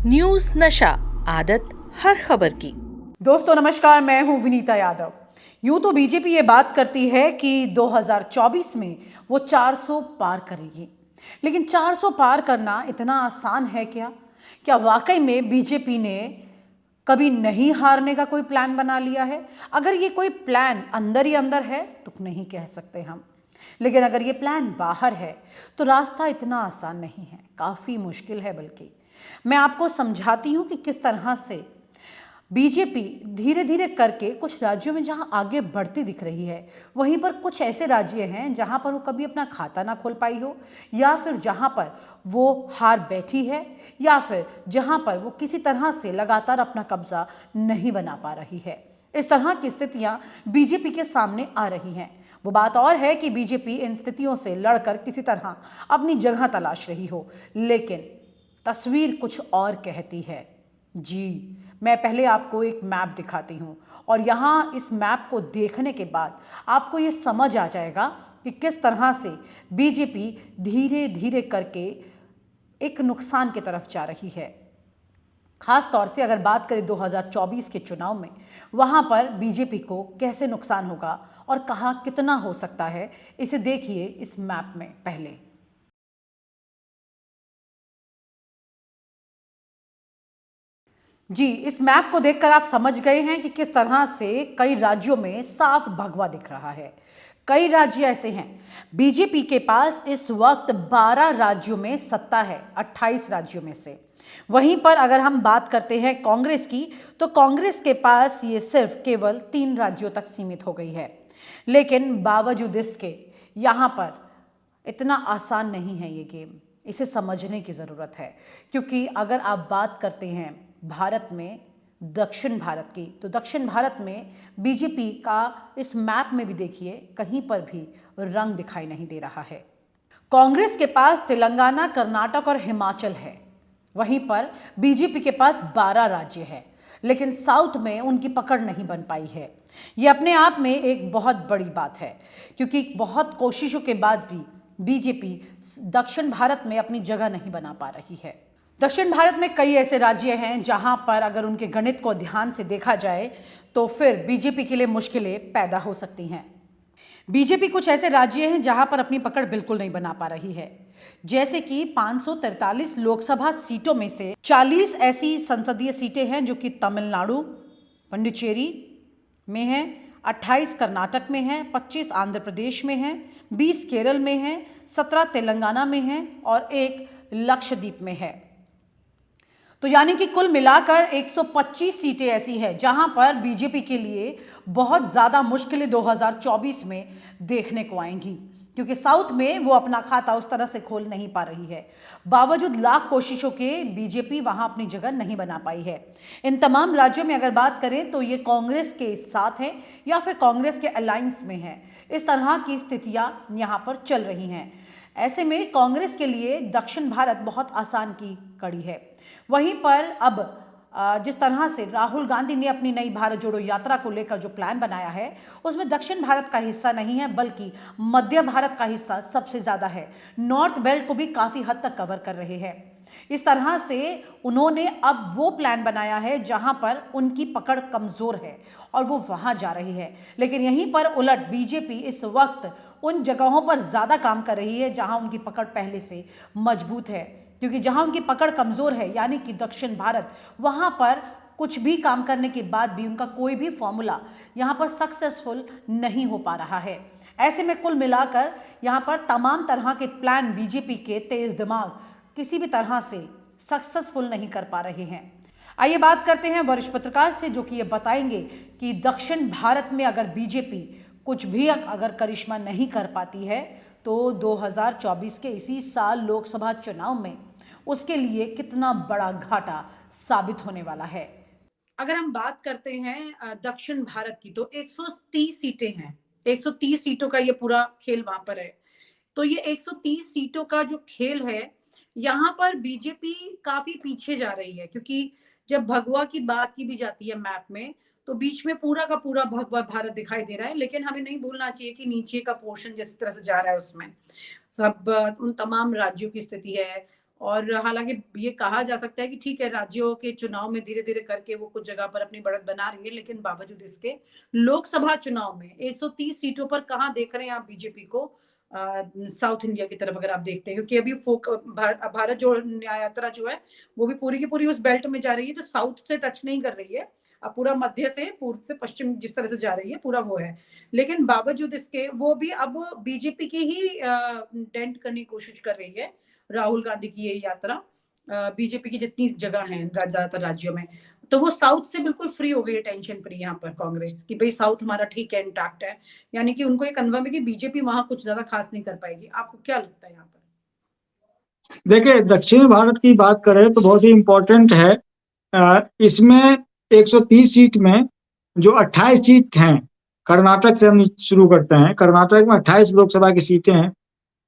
News नशा, आदत हर खबर की। दोस्तों नमस्कार, मैं हूं विनीता यादव। यूं तो बीजेपी ये बात करती है कि 2024 में वो 400 पार करेगी, लेकिन 400 पार करना इतना आसान है क्या? क्या वाकई में बीजेपी ने कभी नहीं हारने का कोई प्लान बना लिया है? अगर ये कोई प्लान अंदर ही अंदर है तो नहीं कह सकते हम, लेकिन अगर ये प्लान बाहर है तो रास्ता इतना आसान नहीं है, काफ़ी मुश्किल है। बल्कि मैं आपको समझाती हूँ कि किस तरह से बीजेपी धीरे धीरे करके कुछ राज्यों में जहां आगे बढ़ती दिख रही है, वहीं पर कुछ ऐसे राज्य हैं जहां पर वो कभी अपना खाता ना खोल पाई हो, या फिर जहां पर वो हार बैठी है, या फिर जहां पर वो किसी तरह से लगातार अपना कब्जा नहीं बना पा रही है। इस तरह की स्थितियां बीजेपी के सामने आ रही हैं। वो बात और है कि बीजेपी इन स्थितियों से लड़कर किसी तरह अपनी जगह तलाश रही हो, लेकिन तस्वीर कुछ और कहती है। जी, मैं पहले आपको एक मैप दिखाती हूँ, और यहाँ इस मैप को देखने के बाद आपको ये समझ आ जाएगा कि किस तरह से बीजेपी धीरे धीरे करके एक नुकसान की तरफ जा रही है। खास तौर से अगर बात करें 2024 के चुनाव में, वहाँ पर बीजेपी को कैसे नुकसान होगा और कहाँ कितना हो सकता है, इसे देखिए इस मैप में। पहले जी, इस मैप को देखकर आप समझ गए हैं कि किस तरह से कई राज्यों में साफ भगवा दिख रहा है। कई राज्य ऐसे हैं, बीजेपी के पास इस वक्त 12 राज्यों में सत्ता है, 28 राज्यों में से। वहीं पर अगर हम बात करते हैं कांग्रेस की, तो कांग्रेस के पास ये सिर्फ केवल 3 राज्यों तक सीमित हो गई है। लेकिन बावजूद इसके यहाँ पर इतना आसान नहीं है ये गेम, इसे समझने की ज़रूरत है। क्योंकि अगर आप बात करते हैं भारत में, दक्षिण भारत की, तो दक्षिण भारत में बीजेपी का इस मैप में भी देखिए कहीं पर भी रंग दिखाई नहीं दे रहा है। कांग्रेस के पास तेलंगाना, कर्नाटक और हिमाचल है। वहीं पर बीजेपी के पास 12 राज्य है, लेकिन साउथ में उनकी पकड़ नहीं बन पाई है। ये अपने आप में एक बहुत बड़ी बात है, क्योंकि बहुत कोशिशों के बाद भी बीजेपी दक्षिण भारत में अपनी जगह नहीं बना पा रही है। दक्षिण भारत में कई ऐसे राज्य हैं जहां पर अगर उनके गणित को ध्यान से देखा जाए तो फिर बीजेपी के लिए मुश्किलें पैदा हो सकती हैं। बीजेपी कुछ ऐसे राज्य हैं जहां पर अपनी पकड़ बिल्कुल नहीं बना पा रही है, जैसे कि 543 लोकसभा सीटों में से 40 ऐसी संसदीय सीटें हैं जो कि तमिलनाडु, पुडुचेरी में हैं, 28 कर्नाटक में हैं, 25 आंध्र प्रदेश में हैं, 20 केरल में हैं, 17 तेलंगाना में हैं और एक लक्षद्वीप में है। तो यानी कि कुल मिलाकर 125 सीटें ऐसी हैं जहां पर बीजेपी के लिए बहुत ज़्यादा मुश्किलें 2024 में देखने को आएंगी, क्योंकि साउथ में वो अपना खाता उस तरह से खोल नहीं पा रही है। बावजूद लाख कोशिशों के बीजेपी वहां अपनी जगह नहीं बना पाई है। इन तमाम राज्यों में अगर बात करें तो ये कांग्रेस के साथ है या फिर कांग्रेस के अलायंस में है। इस तरह की स्थितियां यहां पर चल रही हैं। ऐसे में कांग्रेस के लिए दक्षिण भारत बहुत आसान की कड़ी है। वहीं पर अब जिस तरह से राहुल गांधी ने अपनी नई भारत जोड़ो यात्रा को लेकर जो प्लान बनाया है, उसमें दक्षिण भारत का हिस्सा नहीं है बल्कि मध्य भारत का हिस्सा सबसे ज्यादा है। नॉर्थ बेल्ट को भी काफी हद तक कवर कर रहे हैं। इस तरह से उन्होंने अब वो प्लान बनाया है जहां पर उनकी पकड़ कमजोर है और वो वहां जा रही है। लेकिन यहीं पर उलट बीजेपी इस वक्त उन जगहों पर ज्यादा काम कर रही है जहां उनकी पकड़ पहले से मजबूत है, क्योंकि जहां उनकी पकड़ कमजोर है यानी कि दक्षिण भारत, वहां पर कुछ भी काम करने के बाद भी उनका कोई भी फॉर्मूला यहां पर सक्सेसफुल नहीं हो पा रहा है। ऐसे में कुल मिलाकर यहां पर तमाम तरह के प्लान बीजेपी के तेज दिमाग किसी भी तरह से सक्सेसफुल नहीं कर पा रहे हैं। आइए बात करते हैं वरिष्ठ पत्रकार से, जो कि ये बताएंगे कि दक्षिण भारत में अगर बीजेपी कुछ भी अगर करिश्मा नहीं कर पाती है तो 2024 के इसी साल लोकसभा चुनाव में उसके लिए कितना बड़ा घाटा साबित होने वाला है। अगर हम बात करते हैं दक्षिण भारत की, तो 130 सीटें हैं। 130 सीटों का ये पूरा खेल वहां पर है। तो ये 130 सीटों का जो खेल है, यहाँ पर बीजेपी काफी पीछे जा रही है, क्योंकि जब भगवा की बात की भी जाती है मैप में, तो बीच में पूरा का पूरा भगवा भारत दिखाई दे रहा है, लेकिन हमें नहीं भूलना चाहिए कि नीचे का पोर्शन जिस तरह से जा रहा है उसमें सब उन तमाम राज्यों की स्थिति है। और हालांकि ये कहा जा सकता है कि ठीक है, राज्यों के चुनाव में धीरे धीरे करके वो कुछ जगह पर अपनी बढ़त बना रही है, लेकिन बावजूद इसके लोकसभा चुनाव में 130 सीटों पर कहाँ देख रहे हैं आप बीजेपी को? साउथ इंडिया की तरफ अगर आप देखते हैं, क्योंकि अभी भारत जोड़ो न्याय यात्रा जो है वो भी पूरी की पूरी उस बेल्ट में जा रही है जो साउथ से टच नहीं कर रही है। अब पूरा मध्य से, पूर्व से पश्चिम जिस तरह से जा रही है पूरा वो है। लेकिन बावजूद इसके वो भी अब बीजेपी की ही डेंट करने की कोशिश कर रही है। राहुल गांधी की ये यात्रा बीजेपी की जितनी जगह है ज्यादातर राज्यों में, तो वो साउथ से बिल्कुल फ्री हो गई है, टेंशन फ्री यहाँ पर कांग्रेस की, भाई साउथ हमारा ठीक है, इंटैक्ट है। यानी कि उनको ये कन्फर्म है कि बीजेपी वहां कुछ ज्यादा खास नहीं कर पाएगी। आपको क्या लगता है यहाँ पर? देखिए, दक्षिण भारत की बात करें तो बहुत ही इम्पोर्टेंट है। इसमें 130 सीट में जो 28 सीट हैं, कर्नाटक से हम शुरू करते हैं। कर्नाटक में 28 लोकसभा की सीटें हैं।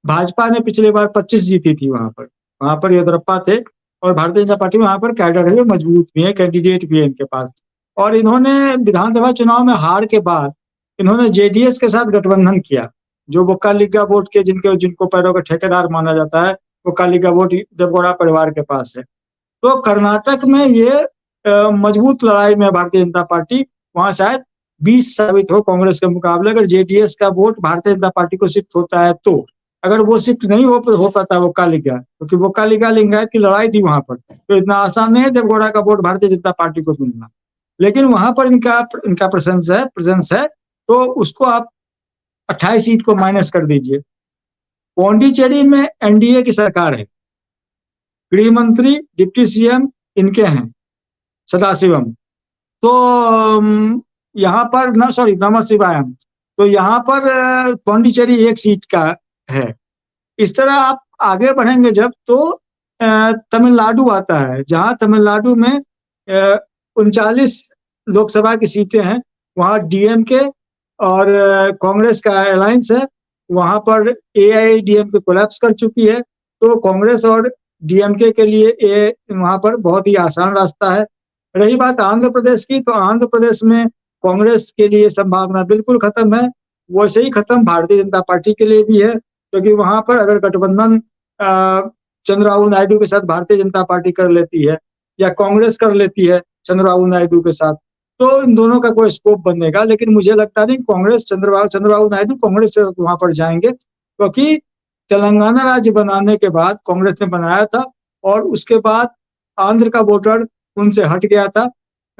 भाजपा ने पिछले बार 25 जीती थी। वहां पर येदियुरप्पा थे और भारतीय जनता पार्टी में वहां पर कैडर है, मजबूत भी है, कैंडिडेट भी है इनके पास। और इन्होंने विधानसभा चुनाव में हार के बाद इन्होंने जेडीएस के साथ गठबंधन किया, जो वोक्कालिगा वोट के जिनको पैरों का ठेकेदार माना जाता है, वोक्कालिगा वोट देवगौड़ा परिवार के पास है। तो कर्नाटक में ये मजबूत लड़ाई में भारतीय जनता पार्टी वहां शायद 20 साबित हो कांग्रेस के मुकाबले। अगर जेडीएस का वोट भारतीय जनता पार्टी को शिफ्ट होता है तो, अगर वो शिफ्ट नहीं हो पाता वोक्कालिगा, क्योंकि वोक्कालिगा लिंगायत की लड़ाई थी वहां पर, तो इतना आसान नहीं है देवगौड़ा का वोट भारतीय जनता पार्टी को मिलना। लेकिन वहां पर इनका प्रेजेंस है, तो उसको आप 28 सीट को माइनस कर दीजिए। पौंडीचेरी में एनडीए की सरकार है, गृह मंत्री डिप्टी सीएम इनके हैं, सदाशिवम। तो यहाँ पर नमः शिवायम। तो यहाँ पर पौंडीचेरी एक सीट का है। इस तरह आप आगे बढ़ेंगे जब, तो तमिलनाडु आता है, जहाँ तमिलनाडु में 39 लोकसभा की सीटें हैं। वहाँ डीएमके और कांग्रेस का अलायंस है। वहां पर एआईएडीएमके कोलैप्स कर चुकी है, तो कांग्रेस और डीएमके के लिए वहां पर बहुत ही आसान रास्ता है। रही बात आंध्र प्रदेश की, तो आंध्र प्रदेश में कांग्रेस के लिए संभावना बिल्कुल खत्म है। वैसे ही खत्म भारतीय जनता पार्टी के लिए भी है, क्योंकि वहां पर अगर गठबंधन चंद्रबाबू नायडू के साथ भारतीय जनता पार्टी कर लेती है, या कांग्रेस कर लेती है चंद्रबाबू नायडू के साथ, तो इन दोनों का कोई स्कोप बनेगा। लेकिन मुझे लगता नहीं कांग्रेस चंद्रबाबू नायडू कांग्रेस से वहां पर जाएंगे, क्योंकि तेलंगाना राज्य बनाने के बाद कांग्रेस ने बनाया था, और उसके बाद आंध्र का वोटर उनसे हट गया था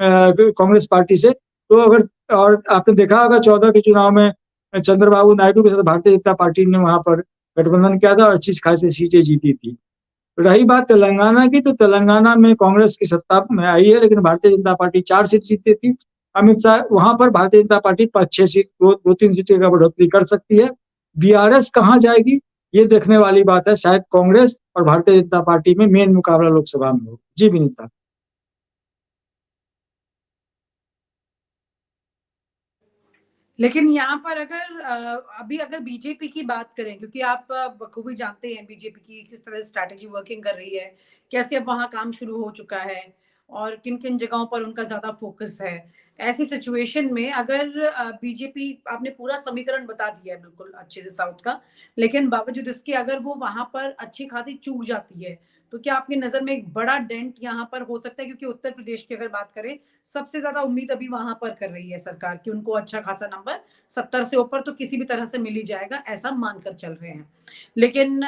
कांग्रेस पार्टी से। तो अगर, और आपने देखा होगा 14 के चुनाव में चंद्रबाबू नायडू के साथ भारतीय जनता पार्टी ने वहां पर गठबंधन किया था और अच्छी खासी सीटें जीती थी। रही बात तेलंगाना की, तो तेलंगाना में कांग्रेस की सत्ता में आई है, लेकिन भारतीय जनता पार्टी 4 सीट जीती थी। अमित शाह वहां पर भारतीय जनता पार्टी 5-6 सीट, 2-3 सीटें का बढ़ोतरी कर सकती है। बीआरएस कहाँ जाएगी ये देखने वाली बात है। शायद कांग्रेस और भारतीय जनता पार्टी में मेन मुकाबला लोकसभा में हो। जी विनीता। लेकिन यहाँ पर अगर अभी अगर बीजेपी की बात करें, क्योंकि आप बखूबी जानते हैं बीजेपी की किस तरह से स्ट्रैटेजी वर्किंग कर रही है, कैसे अब वहां काम शुरू हो चुका है और किन किन जगहों पर उनका ज्यादा फोकस है। ऐसी सिचुएशन में अगर बीजेपी, आपने पूरा समीकरण बता दिया है बिल्कुल अच्छे से साउथ का, लेकिन बावजूद इसके अगर वो वहां पर अच्छी खासी चूक जाती है, तो क्या आपकी नजर में एक बड़ा डेंट यहाँ पर हो सकता है? क्योंकि उत्तर प्रदेश की अगर बात करें, सबसे ज्यादा उम्मीद अभी वहां पर कर रही है सरकार कि उनको अच्छा खासा नंबर 70 से ऊपर तो किसी भी तरह से मिल ही जाएगा, ऐसा मानकर चल रहे हैं। लेकिन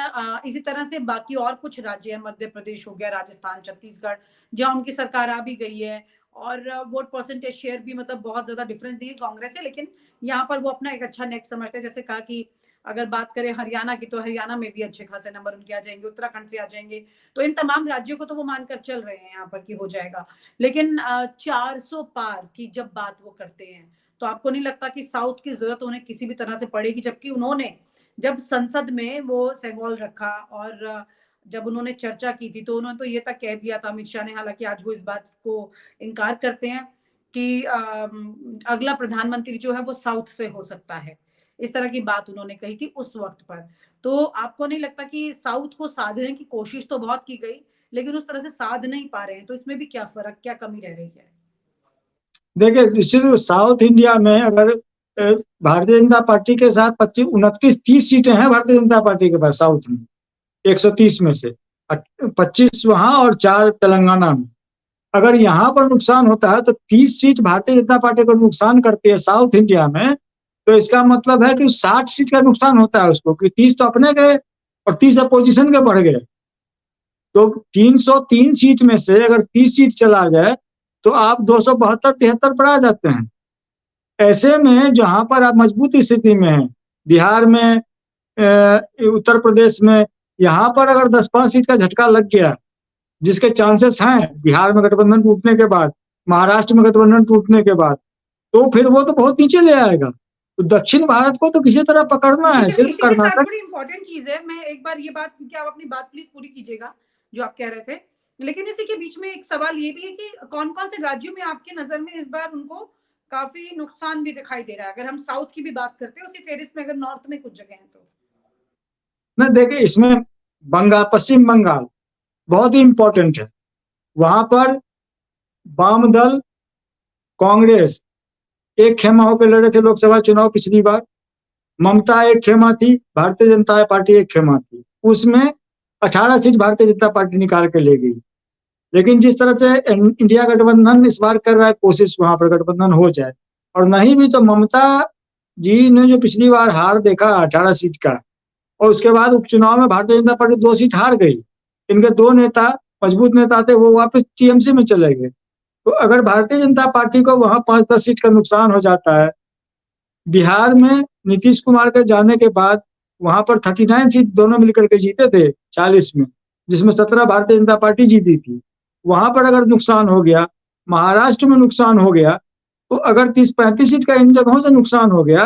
इसी तरह से बाकी और कुछ राज्य है, मध्य प्रदेश हो गया, राजस्थान, छत्तीसगढ़, जहां उनकी सरकार आ भी गई है और वोट परसेंटेज शेयर भी मतलब बहुत ज्यादा डिफरेंस नहीं है कांग्रेस से, लेकिन यहाँ पर वो अपना एक अच्छा नेक्स्ट समझते हैं। जैसे कहा कि अगर बात करें हरियाणा की, तो हरियाणा में भी अच्छे खासे नंबर उनके आ जाएंगे, उत्तराखंड से आ जाएंगे। तो इन तमाम राज्यों को तो वो मानकर चल रहे हैं यहाँ पर कि हो जाएगा। लेकिन 400 पार की जब बात वो करते हैं, तो आपको नहीं लगता कि साउथ की जरूरत उन्हें किसी भी तरह से पड़ेगी? जबकि उन्होंने जब संसद में वो सेहवाल रखा और जब उन्होंने चर्चा की थी, तो उन्होंने तो ये तक कह दिया था अमित शाह ने, हालांकि आज वो इस बात को इनकार करते हैं कि अगला प्रधानमंत्री जो है वो साउथ से हो सकता है। इस तरह की बात उन्होंने कही थी उस वक्त पर। तो आपको नहीं लगता कि साउथ को साधने की कोशिश तो बहुत की गई, लेकिन उस तरह से साध नहीं पा रहे हैं? तो इसमें भी क्या फर्क, क्या कमी रह रही है? देखिए, निश्चित रूप साउथ इंडिया में अगर भारतीय जनता पार्टी के साथ 25, 29, 30 सीटें हैं भारतीय जनता पार्टी के पास साउथ में 130 में से। 25 वहां और 4 तेलंगाना में। अगर यहाँ पर नुकसान होता है तो 30 सीट भारतीय जनता पार्टी को नुकसान करती है साउथ इंडिया में, तो इसका मतलब है कि 60 सीट का नुकसान होता है उसको, कि 30 तो अपने गए और 30 अपोजिशन के बढ़ गए। तो 303 सीट में से अगर 30 सीट चला जाए तो आप 272-73 पर आ जाते हैं। ऐसे में जहां पर आप मजबूत स्थिति में हैं, बिहार में, उत्तर प्रदेश में, यहाँ पर अगर 10-5 सीट का झटका लग गया, जिसके चांसेस हैं बिहार में गठबंधन टूटने के बाद, महाराष्ट्र में गठबंधन टूटने के बाद, तो फिर वो तो बहुत नीचे ले आएगा। तो दक्षिण भारत को तो किसी तरह पकड़ना है, सिर्फ इसी के साथ कर्नाटक। बड़ी इंपॉर्टेंट चीज है, मैं एक बार ये बात, क्योंकि आप अपनी बात प्लीज पूरी कीजिएगा जो आप कह रहे थे, लेकिन इसी के बीच में एक सवाल ये भी है कि कौन कौन से राज्यों में आपके नजर में इस बार उनको काफी नुकसान भी दिखाई दे रहा है? अगर हम साउथ की भी बात करते हैं उसी फेरिस्त में, अगर नॉर्थ में कुछ जगह है तो न देखिए, इसमें बंगाल, पश्चिम बंगाल बहुत ही इंपॉर्टेंट है। वहां पर वाम दल, कांग्रेस एक खेमा होकर लड़े थे लोकसभा चुनाव पिछली बार। ममता एक खेमा थी, भारतीय जनता पार्टी एक खेमा थी। उसमें 18 सीट भारतीय जनता पार्टी निकाल के ले गई। लेकिन जिस तरह से इंडिया गठबंधन इस बार कर रहा है कोशिश, वहां पर गठबंधन हो जाए, और नहीं भी तो ममता जी ने जो पिछली बार हार देखा 18 सीट का, और उसके बाद उपचुनाव में भारतीय जनता पार्टी 2 सीट हार गई। इनके 2 नेता, मजबूत नेता थे, वो वापस टीएमसी में चले गए। तो अगर भारतीय जनता पार्टी को वहां 5-10 सीट का नुकसान हो जाता है, बिहार में नीतीश कुमार के जाने के बाद वहां पर 39 सीट दोनों मिलकर के जीते थे 40 में, जिसमें 17 भारतीय जनता पार्टी जीती थी। वहां पर अगर नुकसान हो गया, महाराष्ट्र में नुकसान हो गया, तो अगर 30-35 सीट का इन जगहों से नुकसान हो गया,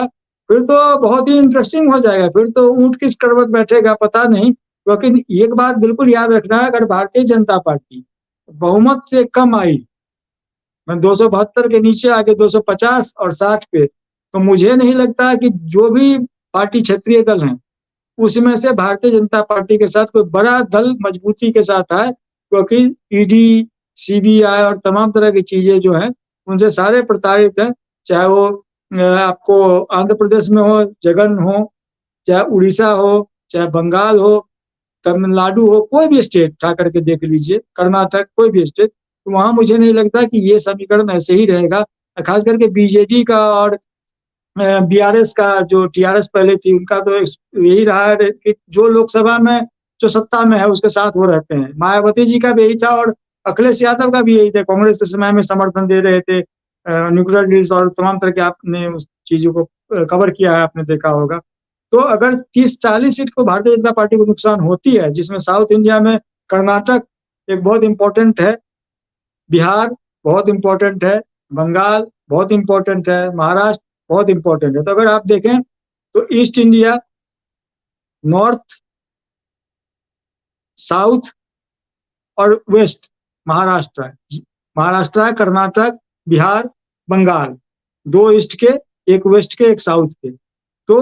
फिर तो बहुत ही इंटरेस्टिंग हो जाएगा। फिर तो ऊंट किस करवट बैठेगा पता नहीं। लेकिन एक बात बिल्कुल याद रखना है, अगर भारतीय जनता पार्टी बहुमत से कम आई, 272 के नीचे आके 250 और 60 पे, तो मुझे नहीं लगता कि जो भी पार्टी क्षेत्रीय दल हैं उसमें से भारतीय जनता पार्टी के साथ कोई बड़ा दल मजबूती के साथ आए, क्योंकि ईडी, सीबीआई और तमाम तरह की चीजें जो हैं उनसे सारे प्रताड़ित हैं। चाहे वो आपको आंध्र प्रदेश में हो, जगन हो, चाहे उड़ीसा हो, चाहे बंगाल हो, तमिलनाडु हो, कोई भी स्टेट उठा करके देख लीजिए, कर्नाटक, कोई भी स्टेट, तो वहां मुझे नहीं लगता कि ये समीकरण ऐसे ही रहेगा। खास करके बीजेडी का और बीआरएस का, जो टीआरएस पहले थी, उनका तो यही रहा है कि जो लोकसभा में जो सत्ता में है उसके साथ वो रहते हैं। मायावती जी का भी यही था और अखिलेश यादव का भी यही था। कांग्रेस के समय में समर्थन दे रहे थे न्यूक्लियर डील्स और तमाम तरह के, आपने उस चीजों को कवर किया है, आपने देखा होगा। तो अगर 30-40 सीट को भारतीय जनता पार्टी को नुकसान होती है, जिसमें साउथ इंडिया में कर्नाटक एक बहुत इंपॉर्टेंट है, बिहार बहुत इंपॉर्टेंट है, बंगाल बहुत इंपॉर्टेंट है, महाराष्ट्र बहुत इंपॉर्टेंट है। तो अगर आप देखें तो ईस्ट इंडिया, नॉर्थ, साउथ और वेस्ट महाराष्ट्र है। महाराष्ट्र है, कर्नाटक, बिहार, बंगाल, 2 ईस्ट के, 1 वेस्ट के, 1 साउथ के। तो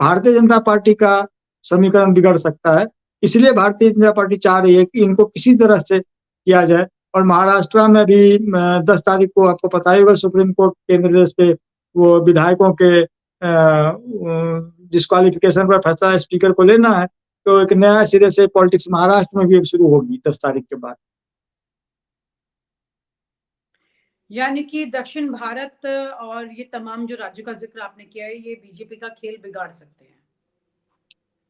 भारतीय जनता पार्टी का समीकरण बिगड़ सकता है। इसलिए भारतीय जनता पार्टी चाह रही है कि इनको किसी तरह से किया जाए। और महाराष्ट्र में भी 10 तारीख को आपको पता ही होगा, सुप्रीम कोर्ट के निर्देश पे वो विधायकों के डिस्क्वालिफिकेशन पर फैसला स्पीकर को लेना है। तो एक नया सिरे से पॉलिटिक्स महाराष्ट्र में भी अब शुरू होगी 10 तारीख के बाद। यानी कि दक्षिण भारत और ये तमाम जो राज्यों का जिक्र आपने किया है, ये बीजेपी का खेल बिगाड़ सकते हैं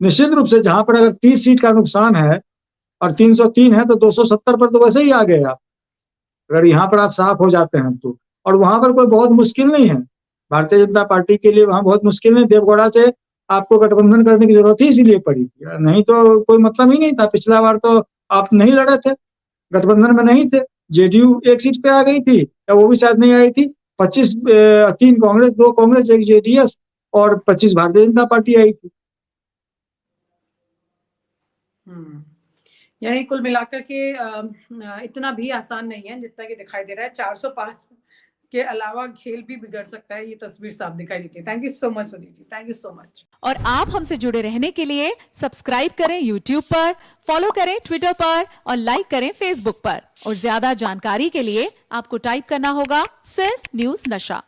निश्चित रूप से। जहां पर अगर 30 सीट का नुकसान है और 303 है, तो 270 पर तो वैसे ही आ गए आप, अगर यहाँ पर आप साफ हो जाते हैं तो। और वहां पर कोई बहुत मुश्किल नहीं है भारतीय जनता पार्टी के लिए, वहां बहुत मुश्किल नहीं। देवगौड़ा से आपको गठबंधन करने की जरूरत ही इसीलिए पड़ी थी, नहीं तो कोई मतलब ही नहीं था। पिछला बार तो आप नहीं लड़े थे, गठबंधन में नहीं थे। जेडीयू 1 सीट पे आ गई थी, या वो भी शायद नहीं आई थी। 3 कांग्रेस, 2 कांग्रेस, 1 जेडीएस और 25 भारतीय जनता पार्टी आई थी। यानी कुल मिलाकर के इतना भी आसान नहीं है जितना कि दिखाई दे रहा है। 400 पार के अलावा खेल भी बिगड़ सकता है, ये तस्वीर साफ दिखाई देती है। Thank you so much Sunil ji, thank you so much. और आप हमसे जुड़े रहने के लिए सब्सक्राइब करें YouTube पर, फॉलो करें Twitter पर और लाइक करें Facebook पर। और ज्यादा जानकारी के लिए आपको टाइप करना होगा सिर्फ न्यूज़ नशा।